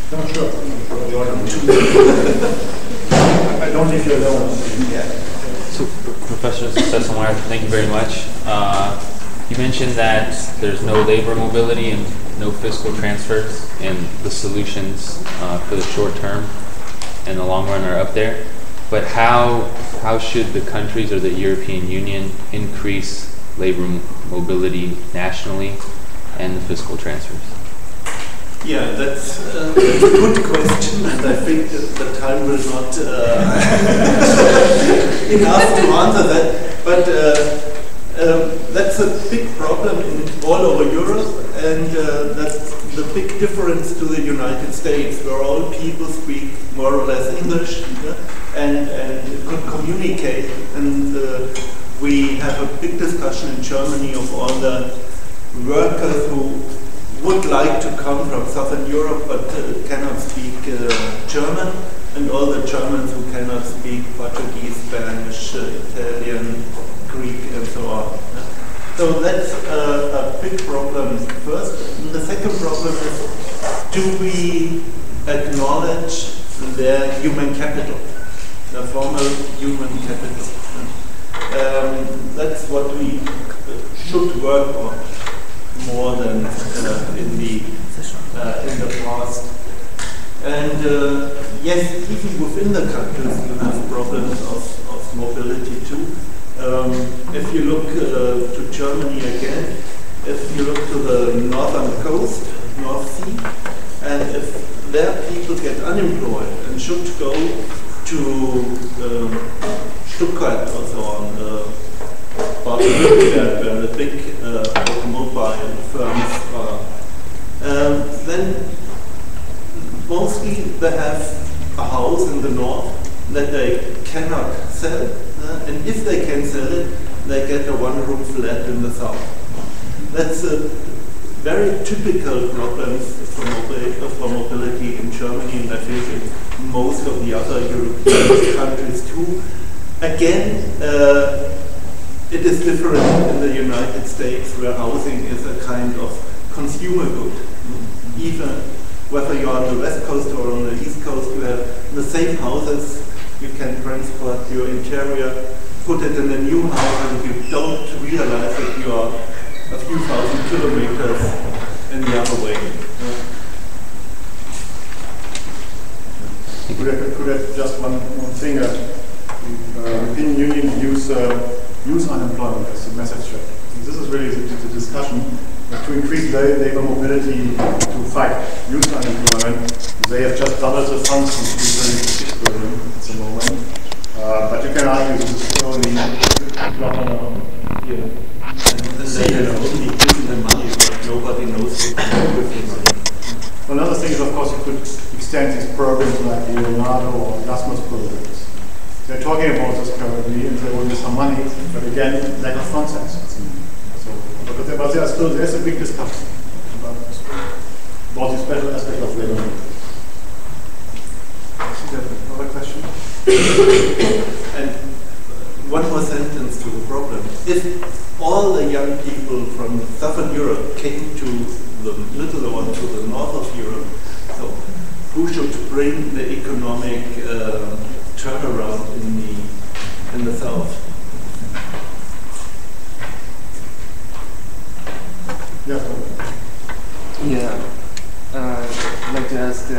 No, sure. I don't think you're alone. Yeah. So, Professor Sesselmeyer, thank you very much. You mentioned that there's no labor mobility and no fiscal transfers, and the solutions for the short term and the long run are up there. But how should the countries or the European Union increase labor mobility nationally and the fiscal transfers? Yeah, that's a good question, and I think that the time will not enough to answer that. But that's a big problem all over Europe, and that's the big difference to the United States, where all people speak more or less English and could communicate. And we have a big discussion in Germany of all the workers who would like to come from Southern Europe but cannot speak German, and all the Germans who cannot speak Portuguese, Spanish, Italian, Greek, and so on. So that's a big problem first. And the second problem is, do we acknowledge their human capital, the formal human capital? That's what we should work on more than in the past. And yes, even within the countries you have problems of mobility too. If you look to Germany again, if you look to the northern coast, North Sea, and if their people get unemployed and should go to Stuttgart or so on, where the big automobile firms are, then mostly they have a house in the north that they cannot sell, and if they can sell it, they get a one-room flat in the south. That's a very typical problem for mobility in Germany, and I think in most of the other European countries too. Again, it is different in the United States, where housing is a kind of consumer good. Even whether you're on the West Coast or on the East Coast, you have the same houses. You can transport your interior, put it in a new house, and you don't realize that you are a few thousand kilometers in the other way. Could I just one thing? The European Union use unemployment as a message. This is really the discussion to increase labor mobility to fight youth unemployment. They have just doubled the funds from 2.6 billion at the moment. But you can argue this is only not here. And they have only given the money, but nobody knows what to do with the money. Another thing is, of course, you could extend these programs like the Leonardo or Erasmus programs. They're talking about this currently, and there will be some money, but again, lack of funds. But there's a big discussion about the special aspect of labor. Another question? And one more sentence to the problem. If all the young people from Southern Europe came to the middle or to the north of Europe, so who should bring the economic turnaround in the south? Yeah. I'd like to ask,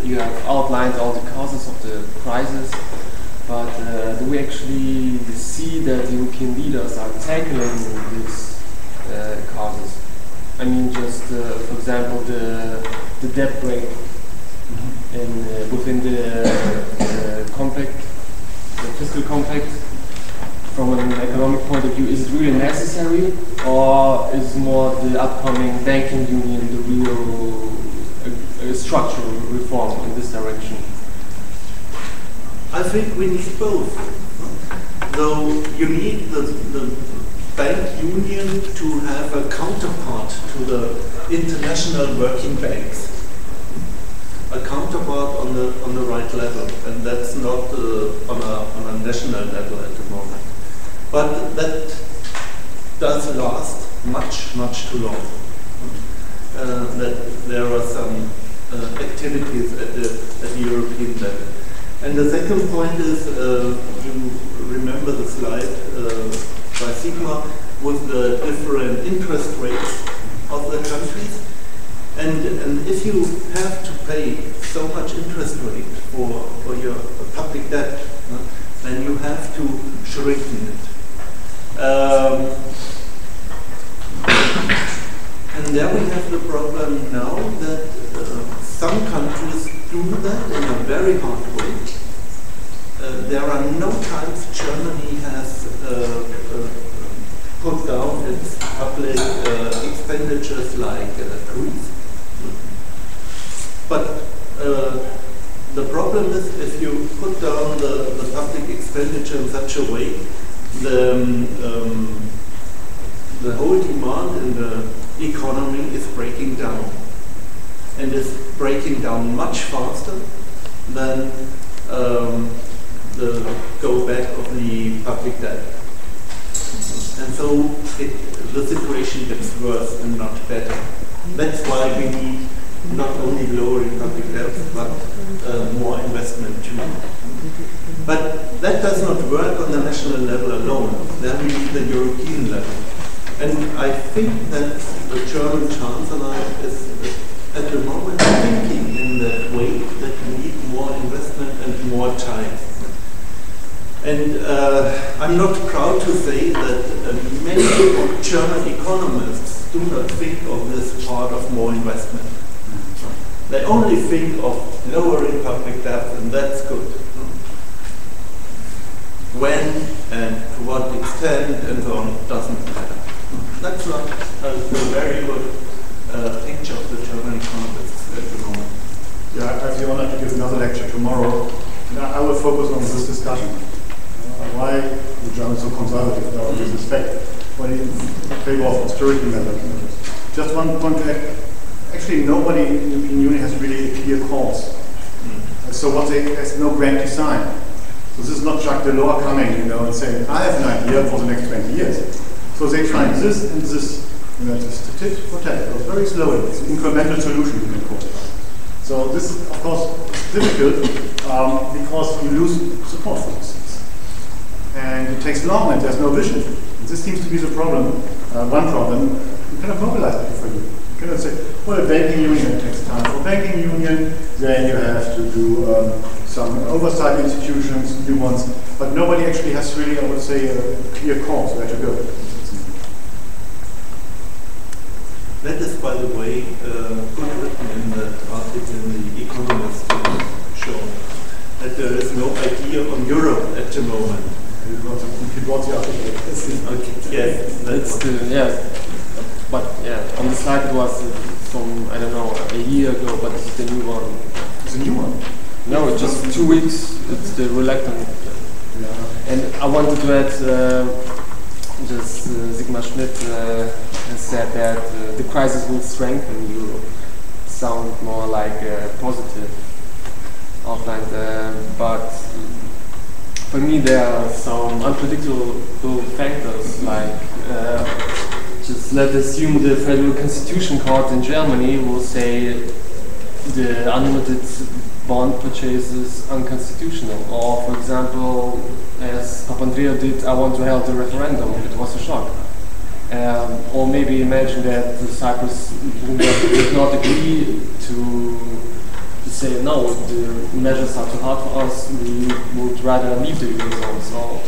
you have outlined all the causes of the crisis, but do we actually see that European leaders are tackling these causes? I mean, just for example, the debt rate within the compact, the fiscal compact. From an economic point of view, is it really necessary, or is more the upcoming banking union the real structural reform in this direction? I think we need both. Though you need the bank union to have a counterpart to the international working banks, a counterpart on the right level, and that's not on a national level at the moment. But that does last much too long. That there are some activities at the European level. And the second point is, you remember the slide by Sigma with the different interest rates of the countries. And if you have to pay so much interest rate for your public debt, then you have to shorten it. And there we have the problem now that some countries do that in a very hard way. There are no times Germany has put down its public expenditures like Greece. But the problem is if you put down the public expenditure in such a way, the whole demand in the economy is breaking down, and is breaking down much faster than the go back of the public debt. And so the situation gets worse and not better. That's why we need not only lowering public debt, but more investment too. But that does not work on the national level alone. Then we need the European level. And I think that the German Chancellor is at the moment thinking in that way, that we need more investment and more time. And I'm not proud to say that many German economists do not think of this part of more investment. They only think of lowering public debt, and that's good. When and to what extent and so on doesn't matter. That's not a very good picture of the German economists at the moment. Yeah, I have the honor to give another lecture tomorrow, and I will focus on this discussion. Why the Germans are so conservative in this respect, when in favor of austerity measures. Just one point, actually nobody in the European Union has really a clear cause. So what there's no grand design. So this is not Jacques Delors coming, and saying, I have an idea for the next 20 years. So they tried this and this, just tit for tat. It was very slowly. It's an incremental solution, you can call it. So this, of course, is difficult because you lose support for this. And it takes long and there's no vision. And this seems to be the problem. One problem, you cannot mobilize people for you. You cannot say, well, a banking union takes time. For banking union, then you have to do some oversight institutions, new ones, but nobody actually has really, I would say, a clear course where to go. That is, by the way, good written in the article in The Economist show, that there is no idea on Europe at the moment. You brought the article. Okay. Yes, that's but on the slide it was from, I don't know, a year ago, but it's the new one. It's a new one? No, just 2 weeks, it's the reluctant. Yeah. And I wanted to add, just Sigmar Schmidt has said that the crisis will strengthen Europe. Sound more like a positive outline, but for me there are some unpredictable factors, like just let's assume the Federal Constitution Court in Germany will say the unlimited bond purchase is unconstitutional, or for example, as Papandreou did, I want to hold a referendum. It was a shock. Or maybe imagine that Cyprus did not agree to say no, the measures are too hard for us, we would rather leave the Eurozone. So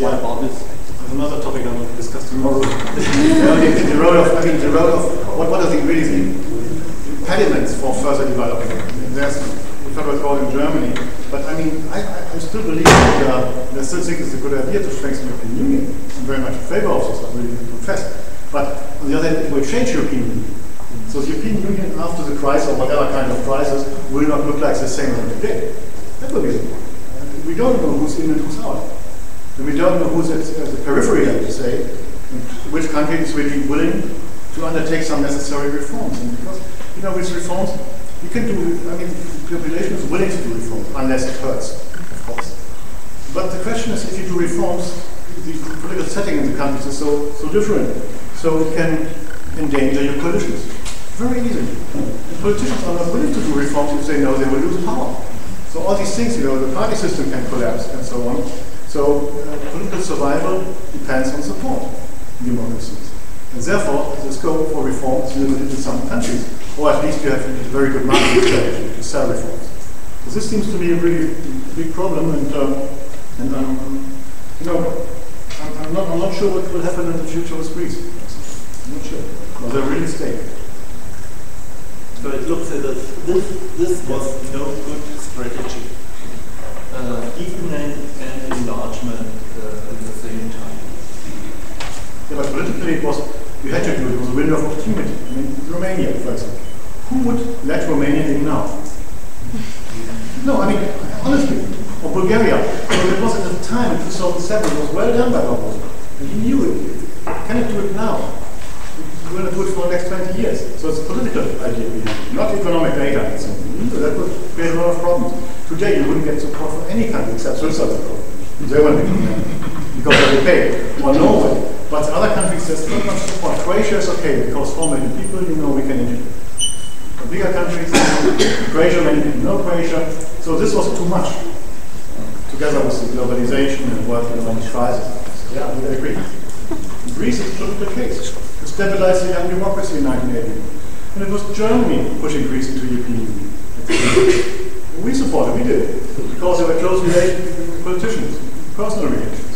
what about this? There's another topic I want to discuss tomorrow. the role of what does it really mean? Impediments for further development. There's the federal court in Germany, but I still believe that I still think it's a good idea to strengthen the European Union. I'm very much in favor of this, I really confess. But on the other hand, it will change the European Union. So the European Union after the crisis, or whatever kind of crisis, will not look like the same as today. That will be the point. We don't know who's in and who's out. And we don't know who's at the periphery, let me say, which country is really willing to undertake some necessary reforms. And because, with reforms, you can do, the population is willing to do reforms, unless it hurts, of course. But the question is, if you do reforms, the political setting in the countries is so different, so it can endanger your coalitions. Very easily. And politicians are not willing to do reforms if they know they will lose power. So all these things, the party system can collapse and so on. So political survival depends on support in democracies. And therefore, the scope for reform is limited in some countries, or at least you have a very good marketing strategy to sell reforms. So this seems to be a really big problem, and I'm not sure what will happen in the future with Greece. I'm not sure. Well, they're really stable. So it looks as if this was no good strategy. Even an enlargement at the same time. Yeah, but politically it was, you had to do it. It was a window of opportunity. I mean, Romania, for example. Who would let Romania in now? No, I mean, honestly. Or Bulgaria. So it was at the time, in 2007, it was well done by Barroso. And he knew it. You cannot do it now. We're going to do it for the next 20 years. So it's a political idea, not economic data. That would create a lot of problems. Today, you wouldn't get support from any country except Switzerland. They won't be because they pay. Or Norway. But other countries, there's not much support. Croatia is okay because for many people, we can integrate. The bigger countries, Croatia, many people know Croatia. So this was too much. Together with the globalization and working on this crisis. Yeah, we agree. Greece is a political case. To stabilize the young democracy in 1980. And it was Germany pushing Greece into the European Union. We supported, we did. Because they were close related with politicians, personal relations.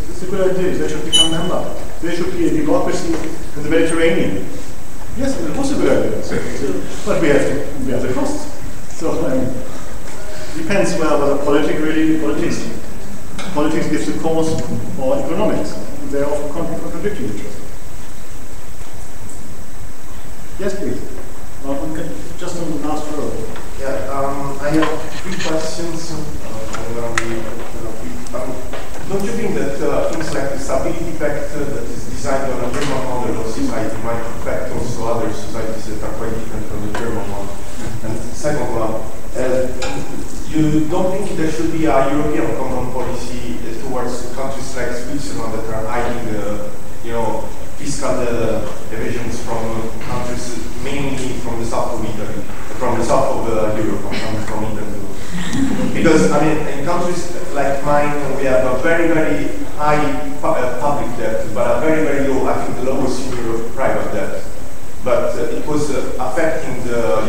It's a good idea, they should become members. They should be a democracy in the Mediterranean. Yes, it was a good idea. But we have the costs. So depends whether politics gives the cause or economics. They are often contradicting each other. Yes, please. Just on the last row. Yeah, I have 3 questions. Don't you think that things like the stability pact that is designed on a German model of society might affect also other societies that are quite different from the German one? And second one, you don't think there should be a European common policy towards countries like Switzerland that are hiding, fiscal evasions from countries mainly from the south of Italy, from the south of Europe, from Italy? Because in countries like mine, we have a very, very high public debt, but a very, very low, I think the lowest in Europe, private debt. But it was affecting the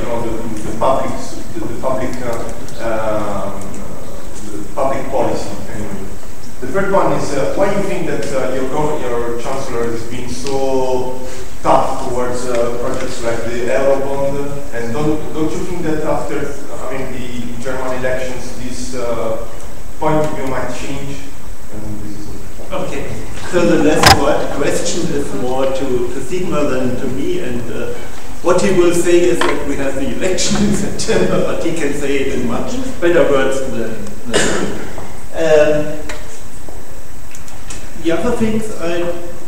public policy anyway. The third one is why you think that your chancellor is being so tough towards projects like the Eurobond, and don't you think that after the German elections this point of view might change? Okay, so the last question is more to Sigmar than to me, and what he will say is that we have the election in September, but he can say it in much better words than the other things I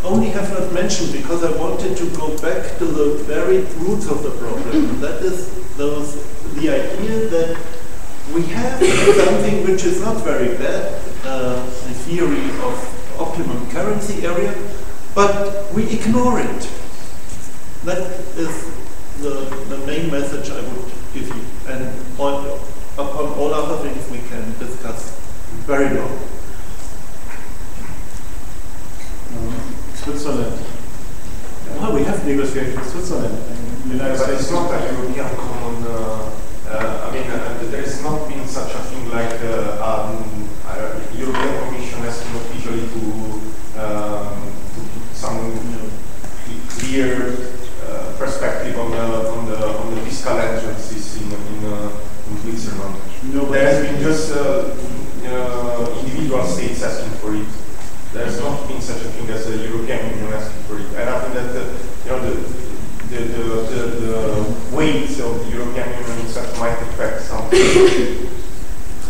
only have not mentioned because I wanted to go back to the very roots of the problem, and that is the idea that we have something which is not very bad, the theory of optimum currency area, but we ignore it. That is the main message I would give you, and upon all other things we can discuss very long. Switzerland. Well, we have negotiated with Switzerland. But it's not a European common. There has not been such a thing like European Commission asking officially to some clear perspective on the fiscal entrances in Switzerland. No, there has been just individual states asking for it. There has not been such a thing as a European Union asking for it. And I think that the weight of the European Union itself might affect something.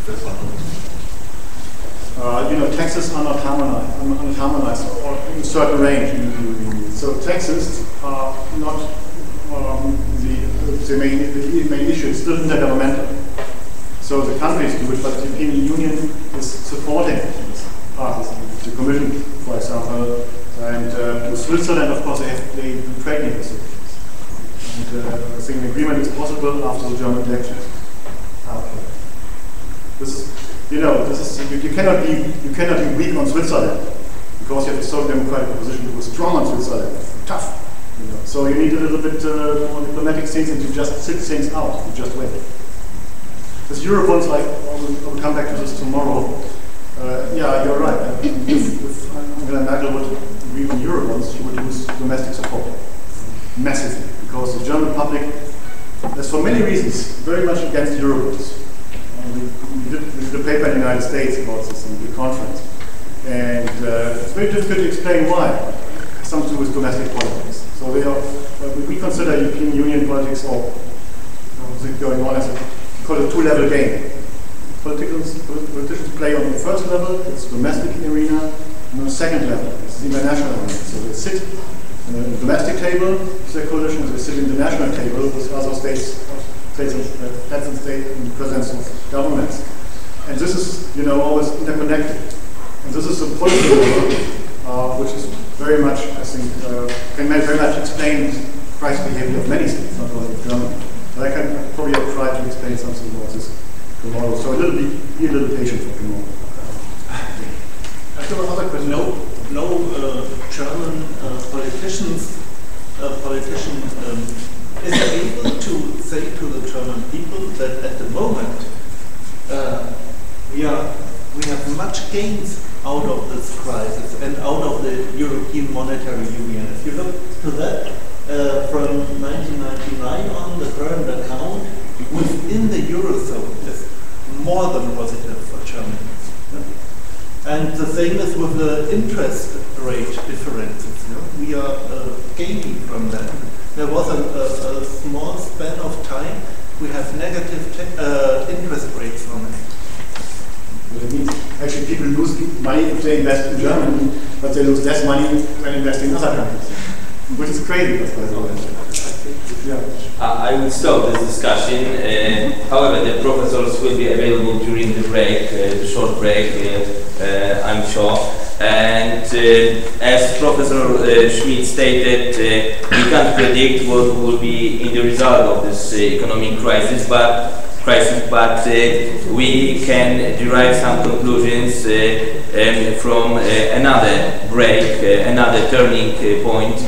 That's one. Taxes are not harmonized or in a certain range. So taxes are not the main issue. It's still intergovernmental. So the countries do it, but the European Union is supporting the Commission, for example, and with Switzerland, of course, they do trade negotiations. And I think an agreement is possible after the German elections. Okay. This is, you cannot be weak on Switzerland because you have a social democratic opposition who is strong on Switzerland, tough. So you need a little bit more diplomatic things, and you just sit things out. You just wait. This Eurobonds, I will come back to this tomorrow. Yeah, you're right. If Angela Merkel would agree on Eurobonds, she would lose domestic support massively, because the German public is, for many reasons, very much against Eurobonds. We did a paper in the United States about this in the conference, and it's very difficult to explain why. It has something to do with domestic politics. So we consider European Union politics, or what's going on as a two-level game. Politicians play on the first level, it's domestic arena, and on the second level, it's the international arena. So they sit on the domestic table with their coalition, they sit in the national table with other states and heads of state and presidents of governments. And this is, always interconnected. And this is a policy level, which is very much, I think, can very much explain price behavior of many states, not only of Germany. But I can probably try to explain something about this tomorrow. So be a little patient for tomorrow. I have another question. No German politician is able to say to the German people that at the moment we have much gains out of this crisis and out of the European Monetary Union. If you look to that, from 1999 on, the current account within the Eurozone is more than positive for Germany. And the same is with the interest rate differences. We are gaining from that. There was a small span of time we have negative interest rates on it. Well, it means actually people lose money if they invest in Germany, but they lose less money when investing in other countries, which is crazy. I will stop this discussion. However, the professors will be available during the break, the short break, I'm sure. And as Professor Schmidt stated, we can't predict what will be in the result of this economic crisis, but we can derive some conclusions from another break, another turning point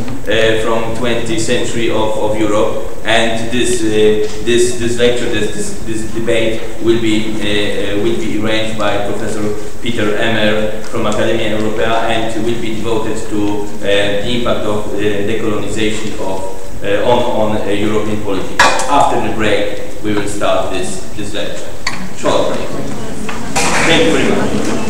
from 20th century of Europe. And this lecture, this debate will be arranged by Professor Peter Emmer from Academia Europea, and will be devoted to the impact of decolonization on European politics. After the break, we will start this lecture. Short break. Thank you very much.